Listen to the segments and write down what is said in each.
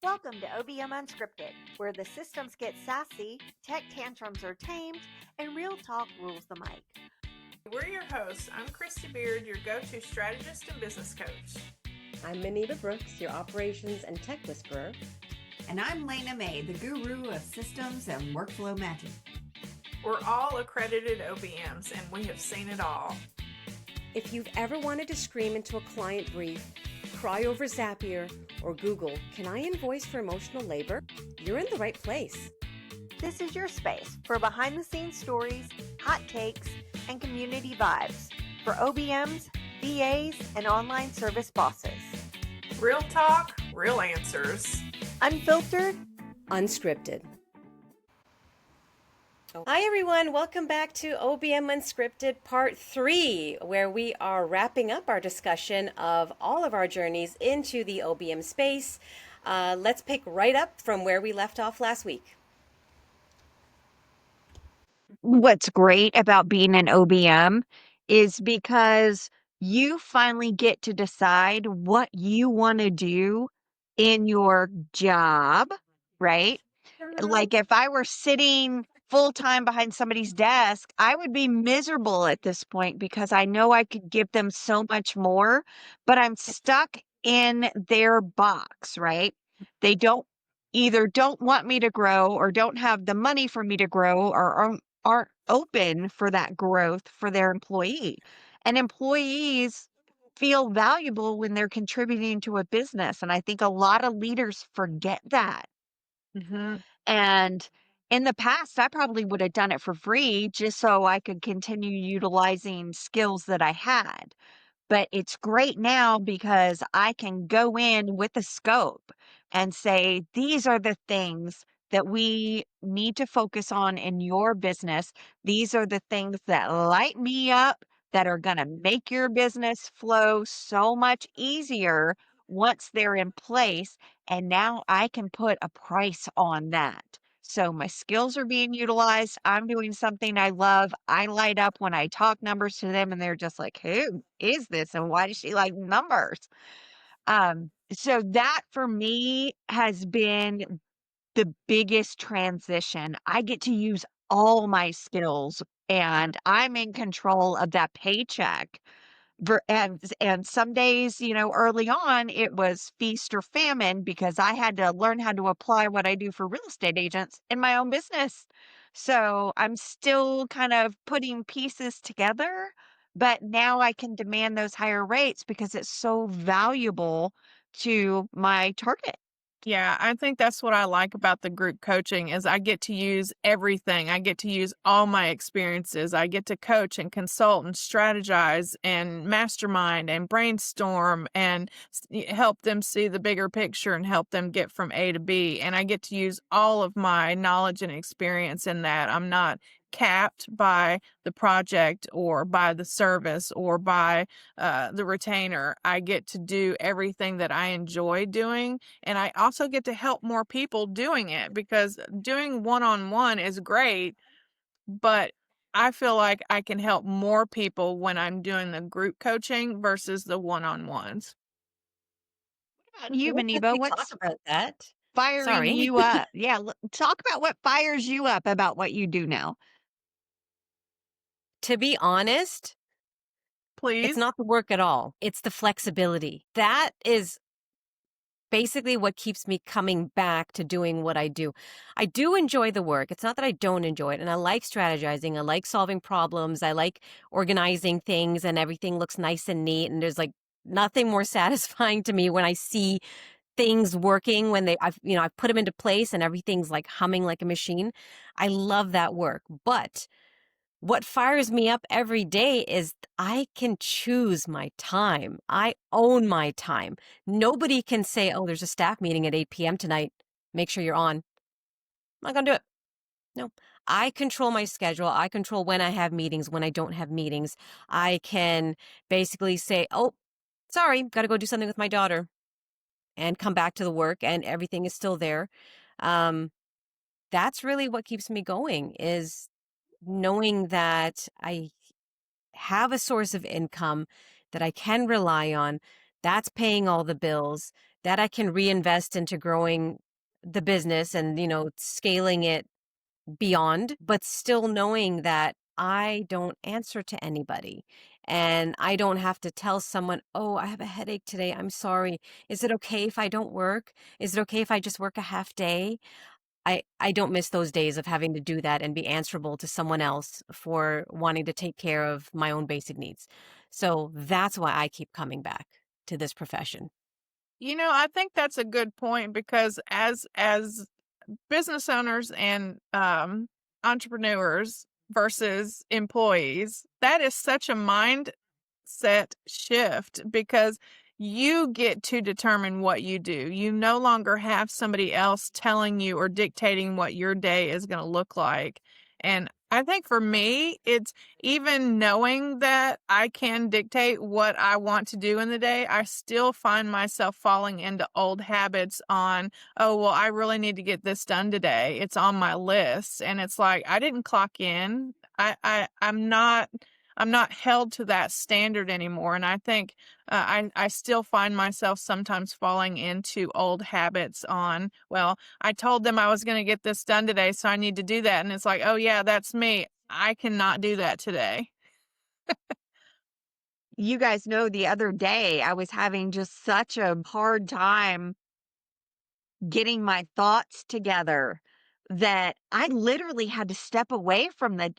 Welcome to OBM Unscripted, where the systems get sassy, tech tantrums are tamed, and real talk rules the mic. We're your hosts. I'm Christy Beard, your go-to strategist and business coach. I'm Manita Brooks, your operations and tech whisperer. And I'm Lena May, the guru of systems and workflow magic. We're all accredited OBMs, and we have seen it all. If you've ever wanted to scream into a client brief, cry over Zapier, or Google, "Can I invoice for emotional labor?" you're in the right place. This is your space for behind-the-scenes stories, hot takes, and community vibes for OBMs, VAs, and online service bosses. Real talk, real answers. Unfiltered, unscripted. Hi everyone, welcome back to OBM Unscripted Part 3, where we are wrapping up our discussion of all of our journeys into the OBM space. Let's pick right up from where we left off last week. What's great about being an OBM is because you finally get to decide what you want to do in your job, right? Like if I were sitting full time behind somebody's desk, I would be miserable at this point because I know I could give them so much more, but I'm stuck in their box, right? They don't want me to grow or don't have the money for me to grow or aren't open for that growth for their employee. And employees feel valuable when they're contributing to a business. And I think a lot of leaders forget that. Mm-hmm. And in the past, I probably would have done it for free just so I could continue utilizing skills that I had. But it's great now because I can go in with a scope and say, these are the things that we need to focus on in your business. These are the things that light me up, that are going to make your business flow so much easier once they're in place. And now I can put a price on that. So my skills are being utilized. I'm doing something I love. I light up when I talk numbers to them and they're just like, who is this? And why does she like numbers? So that for me has been the biggest transition. I get to use all my skills and I'm in control of that paycheck. And some days, early on, it was feast or famine because I had to learn how to apply what I do for real estate agents in my own business. So I'm still kind of putting pieces together, but now I can demand those higher rates because it's so valuable to my target. Yeah, I think that's what I like about the group coaching is I get to use everything. I get to use all my experiences. I get to coach and consult and strategize and mastermind and brainstorm and help them see the bigger picture and help them get from A to B. And I get to use all of my knowledge and experience in that. I'm not capped by the project or by the service or by the retainer. I get to do everything that I enjoy doing. And I also get to help more people doing it because doing one-on-one is great, but I feel like I can help more people when I'm doing the group coaching versus the one-on-ones. You, Let's Maniba, actually what's talk about that. firing Sorry. you up? Yeah, talk about what fires you up about what you do now. To be honest, Please. it's not the work at all. It's the flexibility. That is basically what keeps me coming back to doing what I do. I do enjoy the work. It's not that I don't enjoy it. And I like strategizing. I like solving problems. I like organizing things and everything looks nice and neat. And there's like nothing more satisfying to me when I see things working when I've put them into place and everything's like humming like a machine. I love that work. But what fires me up every day is I can choose my time. I own my time. Nobody can say, oh, there's a staff meeting at 8 p.m. tonight. Make sure you're on. I'm not going to do it. No, I control my schedule. I control when I have meetings, when I don't have meetings. I can basically say, oh, sorry, got to go do something with my daughter and come back to the work and everything is still there. That's really what keeps me going is knowing that I have a source of income that I can rely on, that's paying all the bills, that I can reinvest into growing the business and, scaling it beyond, but still knowing that I don't answer to anybody and I don't have to tell someone, "Oh, I have a headache today. I'm sorry. Is it okay if I don't work? Is it okay if I just work a half day?" I don't miss those days of having to do that and be answerable to someone else for wanting to take care of my own basic needs. So that's why I keep coming back to this profession. I think that's a good point because as business owners and entrepreneurs versus employees, that is such a mindset shift because you get to determine what you do. You no longer have somebody else telling you or dictating what your day is going to look like. And I think for me, it's even knowing that I can dictate what I want to do in the day, I still find myself falling into old habits on, oh, well, I really need to get this done today. It's on my list. And it's like, I didn't clock in. I'm not held to that standard anymore. And I think I still find myself sometimes falling into old habits on, well, I told them I was going to get this done today, so I need to do that. And it's like, oh, yeah, that's me. I cannot do that today. You guys know the other day I was having just such a hard time getting my thoughts together that I literally had to step away from the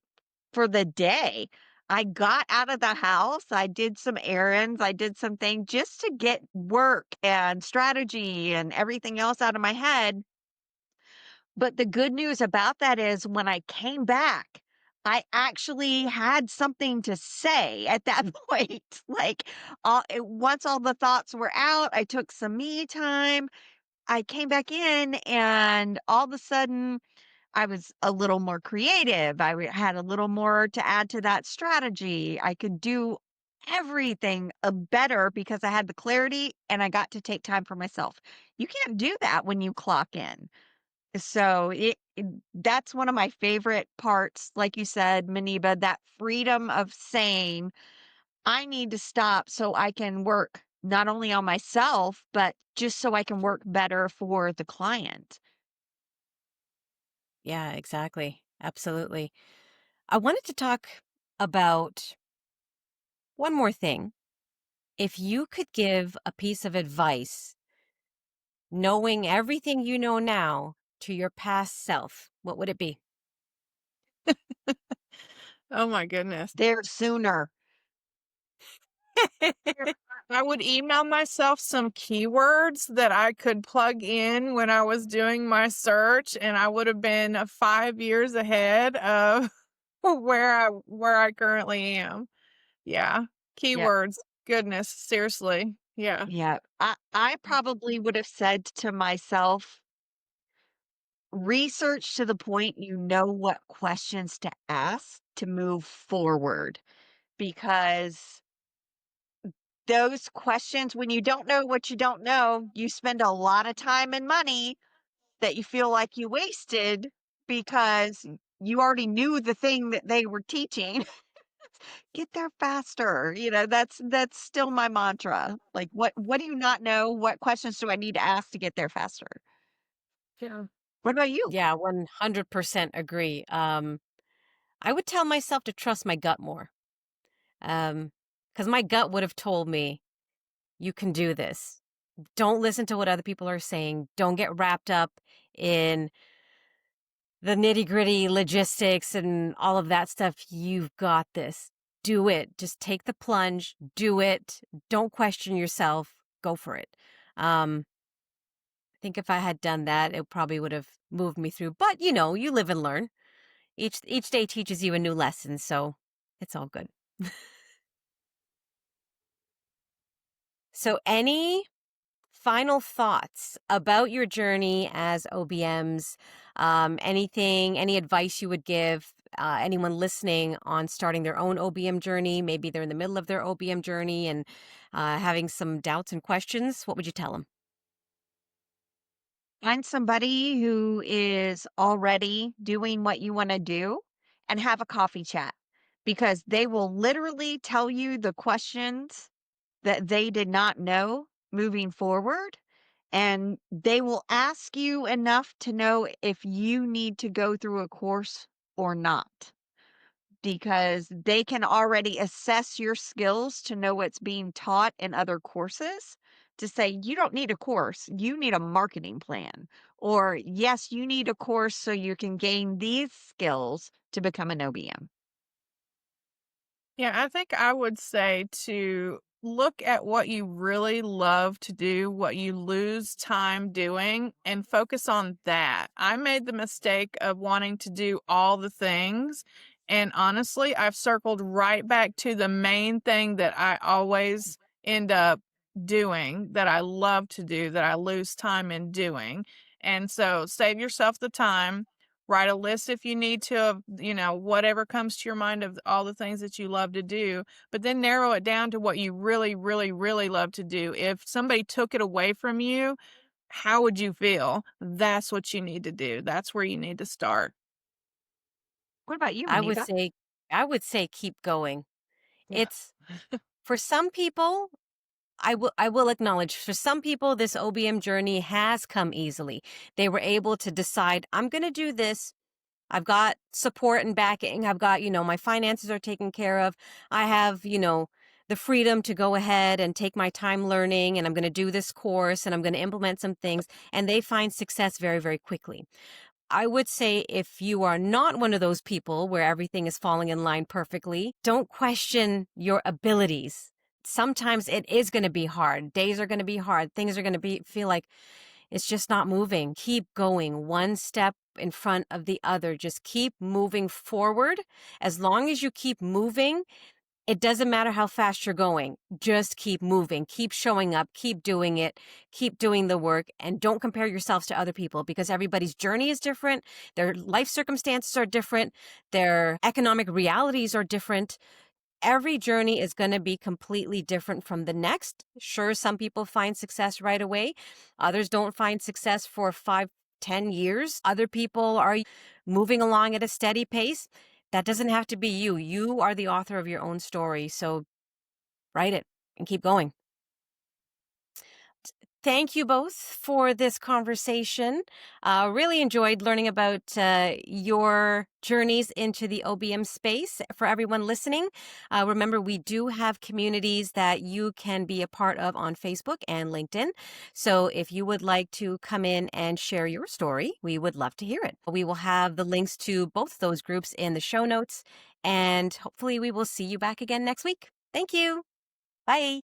for the day. I got out of the house, I did some errands, I did some things just to get work and strategy and everything else out of my head. But the good news about that is when I came back, I actually had something to say at that point. Like, once all the thoughts were out, I took some me time. I came back in, and all of a sudden, I was a little more creative. Had a little more to add to that strategy. I could do everything better because I had the clarity and I got to take time for myself. You can't do that when you clock in. So that's one of my favorite parts, like you said, Maniba, that freedom of saying, I need to stop so I can work not only on myself, but just so I can work better for the client. Yeah, exactly. Absolutely. I wanted to talk about one more thing. If you could give a piece of advice, knowing everything you know now, to your past self, what would it be? Oh, my goodness. There sooner. I would email myself some keywords that I could plug in when I was doing my search, and I would have been 5 years ahead of where I currently am. Yeah. Yeah. Keywords. Goodness, seriously. Yeah. Yeah. I probably would have said to myself, research to the point you know what questions to ask to move forward because those questions, when you don't know what you don't know, you spend a lot of time and money that you feel like you wasted because you already knew the thing that they were teaching. Get there faster. That's still my mantra. Like what do you not know? What questions do I need to ask to get there faster? Yeah. What about you? Yeah, 100% agree. I would tell myself to trust my gut more. Because my gut would have told me, you can do this. Don't listen to what other people are saying. Don't get wrapped up in the nitty gritty logistics and all of that stuff. You've got this. Do it. Just take the plunge. Do it. Don't question yourself. Go for it. I think if I had done that, it probably would have moved me through. But you live and learn. Each day teaches you a new lesson, so it's all good. So, any final thoughts about your journey as OBMs? Any advice you would give anyone listening on starting their own OBM journey? Maybe they're in the middle of their OBM journey and having some doubts and questions. What would you tell them? Find somebody who is already doing what you want to do and have a coffee chat because they will literally tell you the questions that they did not know moving forward. and they will ask you enough to know if you need to go through a course or not, because they can already assess your skills to know what's being taught in other courses to say, you don't need a course, you need a marketing plan. Or, yes, you need a course so you can gain these skills to become an OBM. Yeah, I think I would say to look at what you really love to do, what you lose time doing, and focus on that. I made the mistake of wanting to do all the things. And honestly, I've circled right back to the main thing that I always end up doing, that I love to do, that I lose time in doing. And so save yourself the time. Write a list if you need to of, whatever comes to your mind of all the things that you love to do, but then narrow it down to what you really, really, really love to do. If somebody took it away from you, how would you feel? That's what you need to do. That's where you need to start. What about you, I would Anita? say I would say keep going. Yeah. It's for some people, I will acknowledge for some people this OBM journey has come easily. They were able to decide, I'm going to do this. I've got support and backing. I've got, my finances are taken care of. I have, the freedom to go ahead and take my time learning, and I'm going to do this course and I'm going to implement some things, and they find success very, very quickly. I would say if you are not one of those people where everything is falling in line perfectly, don't question your abilities. Sometimes it is going to be hard. Days are going to be hard. Things are going to feel like it's just not moving. Keep going one step in front of the other. Just keep moving forward. As long as you keep moving, it doesn't matter how fast you're going. Just keep moving, keep showing up, keep doing it, keep doing the work, and don't compare yourselves to other people because everybody's journey is different. Their life circumstances are different. Their economic realities are different. Every journey is going to be completely different from the next. Sure, some people find success right away. Others don't find success for 5, 10 years. Other people are moving along at a steady pace. That doesn't have to be you. You are the author of your own story. So write it and keep going. Thank you both for this conversation. Really enjoyed learning about your journeys into the OBM space. For everyone listening, remember we do have communities that you can be a part of on Facebook and LinkedIn. So if you would like to come in and share your story, we would love to hear it. We will have the links to both those groups in the show notes, and hopefully we will see you back again next week. Thank you. Bye.